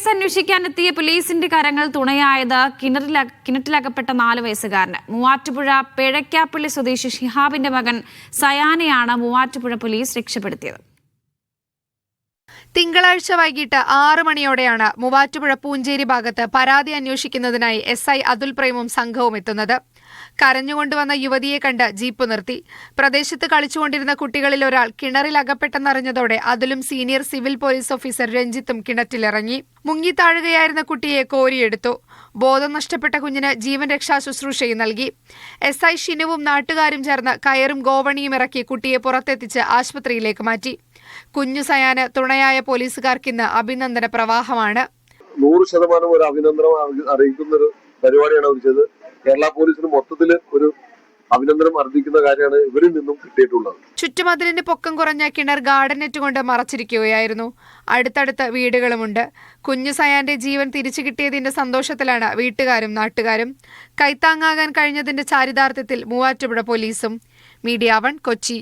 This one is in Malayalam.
കേസ് അന്വേഷിക്കാനെത്തിയ പോലീസിന്റെ കരങ്ങൾ തുണയായത് കിണറ്റിലകപ്പെട്ട 4 വയസ്സുകാരന്. മൂവാറ്റുപുഴ പേഴക്കാപ്പള്ളി സ്വദേശി ഷിഹാബിന്റെ മകൻ സയാനെയാണ് മൂവാറ്റുപുഴ പോലീസ് രക്ഷപ്പെടുത്തിയത്. തിങ്കളാഴ്ച വൈകിട്ട് 6 മണിയോടെയാണ് മൂവാറ്റുപുഴ പൂഞ്ചേരി ഭാഗത്ത് പരാതി അന്വേഷിക്കുന്നതിനായി SI അതുൽ പ്രേമും സംഘവും എത്തുന്നത്. കരഞ്ഞുകൊണ്ടുവന്ന യുവതിയെ കണ്ട് ജീപ്പ് നിർത്തി. പ്രദേശത്ത് കളിച്ചുകൊണ്ടിരുന്ന കുട്ടികളിൽ ഒരാൾ കിണറിൽ അകപ്പെട്ടെന്നറിഞ്ഞതോടെ അതുലും സീനിയർ സിവിൽ പോലീസ് ഓഫീസർ രഞ്ജിത്തും കിണറ്റിലിറങ്ങി. മുങ്ങിത്താഴുകയായിരുന്ന കുട്ടിയെ കോരിയെടുത്തു. ബോധം നഷ്ടപ്പെട്ട കുഞ്ഞിന് ജീവൻ രക്ഷാ ശുശ്രൂഷയും നൽകി. SI ഷിനുവും നാട്ടുകാരും ചേർന്ന് കയറും ഗോവണിയും ഇറക്കി കുട്ടിയെ പുറത്തെത്തിച്ച് ആശുപത്രിയിലേക്ക് മാറ്റി. കുഞ്ഞു സയാന് തുണയായ പോലീസുകാർക്കിന്ന് അഭിനന്ദന പ്രവാഹമാണ്. 100% ഒരു അഭിനന്ദനം അറിയിക്കുന്ന ഒരു പരിപാടിയാണ് അവർ ചെയ്തത്. കേരള പോലീസിന് മൊത്തത്തിൽ ഒരു അഭിനന്ദനം അർഹിക്കുന്ന കാര്യമാണ് ഇവരിൽ നിന്നും കിട്ടിയിട്ടുള്ളത്. ചുറ്റുമതിലിന് പൊക്കം കുറഞ്ഞ കിണർ ഗാർഡൻ നെറ്റ് കൊണ്ട് മറച്ചിരിക്കുകയായിരുന്നു. അടുത്തടുത്ത് വീടുകളുമുണ്ട്. കുഞ്ഞു സയാന്റെ ജീവൻ തിരിച്ചു കിട്ടിയതിന്റെ സന്തോഷത്തിലാണ് വീട്ടുകാരും നാട്ടുകാരും. കൈത്താങ്ങാകാൻ കഴിഞ്ഞതിന്റെ ചാരിതാർത്ഥ്യത്തിൽ മൂവാറ്റുപുഴ പോലീസും. മീഡിയ 1 കൊച്ചി.